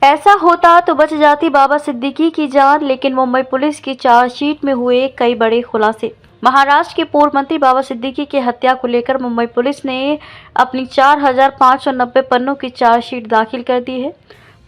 ऐसा होता तो बच जाती बाबा सिद्दीकी की जान, लेकिन मुंबई पुलिस की चार्जशीट में हुए कई बड़े खुलासे। महाराष्ट्र के पूर्व मंत्री बाबा सिद्दीकी की हत्या को लेकर मुंबई पुलिस ने अपनी 4,590 पन्नों की चार्जशीट दाखिल कर दी है।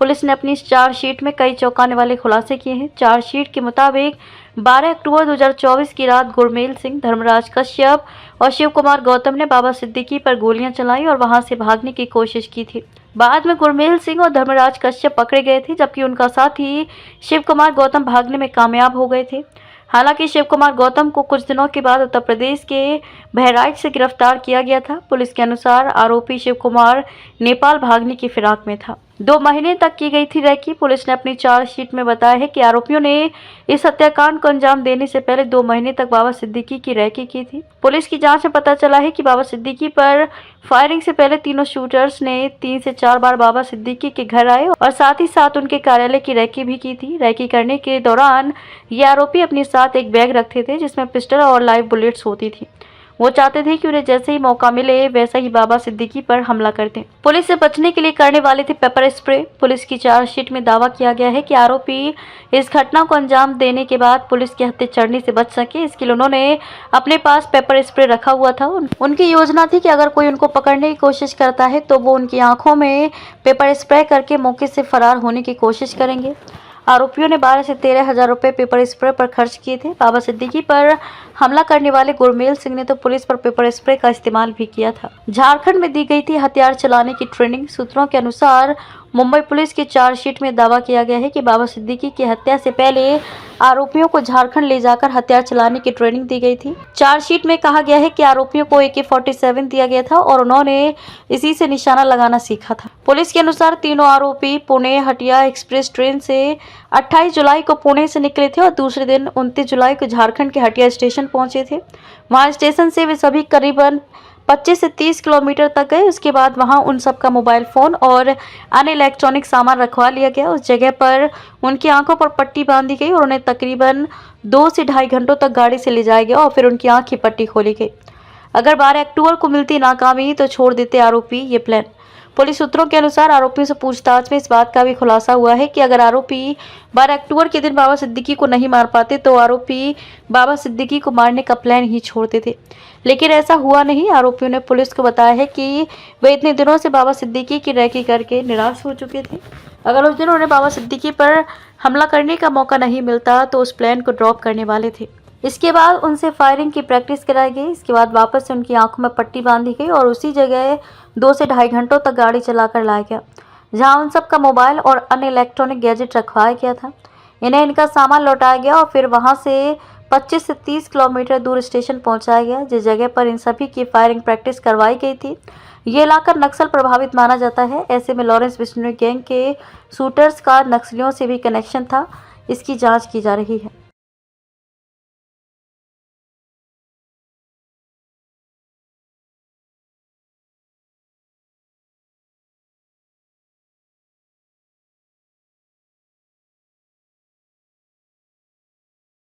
पुलिस ने अपनी इस चार्जशीट में कई चौंकाने वाले खुलासे किए हैं। चार्जशीट के मुताबिक 12 अक्टूबर 2024 की रात गुरमेल सिंह, धर्मराज कश्यप और शिव कुमार गौतम ने बाबा सिद्दीकी पर गोलियां चलाई और वहां से भागने की कोशिश की थी। बाद में गुरमेल सिंह और धर्मराज कश्यप पकड़े गए थे, जबकि उनका साथी शिव कुमार गौतम भागने में कामयाब हो गए थे। हालांकि शिव कुमार गौतम को कुछ दिनों के बाद उत्तर प्रदेश के बहराइच से गिरफ्तार किया गया था। पुलिस के अनुसार आरोपी शिव कुमार नेपाल भागने की फिराक में था। 2 महीने तक की गई थी रैकी। पुलिस ने अपनी चार्जशीट में बताया है कि आरोपियों ने इस हत्याकांड को अंजाम देने से पहले 2 महीने तक बाबा सिद्दीकी की रैकी की थी। पुलिस की जांच में पता चला है कि बाबा सिद्दीकी पर फायरिंग से पहले तीनों शूटर्स ने 3 से 4 बार बाबा सिद्दीकी के घर आए और साथ ही साथ उनके कार्यालय की रैकी भी की थी। रैकी करने के दौरान ये आरोपी अपने साथ एक बैग रखते थे जिसमें पिस्टल और लाइव बुलेट्स होती थी। वो चाहते थे कि उन्हें जैसे ही मौका मिले वैसा ही बाबा सिद्दीकी पर हमला कर दें। पुलिस से बचने के लिए करने वाले थे पेपर स्प्रे। पुलिस की चार्जशीट में दावा किया गया है कि आरोपी इस घटना को अंजाम देने के बाद पुलिस के हत्थे चढ़ने से बच सके, इसके लिए उन्होंने अपने पास पेपर स्प्रे रखा हुआ था। उनकी योजना थी कि अगर कोई उनको पकड़ने की कोशिश करता है तो वो उनकी आंखों में पेपर स्प्रे करके मौके से फरार होने की कोशिश करेंगे। आरोपियों ने 12 से 13 हज़ार रुपये पेपर स्प्रे पर खर्च किए थे। बाबा सिद्दीकी पर हमला करने वाले गुरमेल सिंह ने तो पुलिस पर पेपर स्प्रे का इस्तेमाल भी किया था। झारखंड में दी गई थी हथियार चलाने की ट्रेनिंग। सूत्रों के अनुसार मुंबई पुलिस की चार्जशीट में दावा किया गया है कि बाबा सिद्दीकी की हत्या से पहले आरोपियों को झारखंड ले जाकर हथियार चलाने की ट्रेनिंग दी गई थी। चार्जशीट में कहा गया है कि आरोपियों को AK-47 दिया गया था और उन्होंने इसी से निशाना लगाना सीखा था। पुलिस के अनुसार तीनों आरोपी पुणे हटिया एक्सप्रेस ट्रेन से 28 जुलाई को पुणे से निकले थे और दूसरे दिन 29 जुलाई को झारखंड के हटिया स्टेशन पहुंचे थे। वहां स्टेशन से वे सभी करीबन 25 से 30 किलोमीटर तक गए। उसके बाद वहां उन सब का मोबाइल फ़ोन और अन्य इलेक्ट्रॉनिक सामान रखवा लिया गया। उस जगह पर उनकी आंखों पर पट्टी बांधी गई और उन्हें तकरीबन 2 से ढाई घंटों तक गाड़ी से ले जाया गया और फिर उनकी आंख की पट्टी खोली गई। अगर 12 अक्टूबर को मिलती नाकामी तो छोड़ देते आरोपी ये प्लान। पुलिस सूत्रों के अनुसार आरोपियों से पूछताछ में इस बात का भी खुलासा हुआ है कि अगर आरोपी 12 अक्टूबर के दिन बाबा सिद्दीकी को नहीं मार पाते तो आरोपी बाबा सिद्दीकी को मारने का प्लान ही छोड़ते थे, लेकिन ऐसा हुआ नहीं। आरोपियों ने पुलिस को बताया है कि वे इतने दिनों से बाबा सिद्दीकी की रैकी करके निराश हो चुके थे। अगर उस दिन उन्हें बाबा सिद्दीकी पर हमला करने का मौका नहीं मिलता तो उस प्लान को ड्रॉप करने वाले थे। इसके बाद उनसे फायरिंग की प्रैक्टिस कराई गई। इसके बाद वापस से उनकी आंखों में पट्टी बांधी गई और उसी जगह 2 से ढाई घंटों तक गाड़ी चलाकर लाया गया, जहां उन सब का मोबाइल और अन्य इलेक्ट्रॉनिक गैजेट रखवाया गया था। इन्हें इनका सामान लौटाया गया और फिर वहां से 25 से 30 किलोमीटर दूर स्टेशन पहुंचाया गया, जिस जगह पर इन सभी की फायरिंग प्रैक्टिस करवाई गई थी। ये इलाका नक्सल प्रभावित माना जाता है। ऐसे में लॉरेंस बिश्नोई गैंग के शूटर्स का नक्सलियों से भी कनेक्शन था। इसकी जाँच की जा रही है।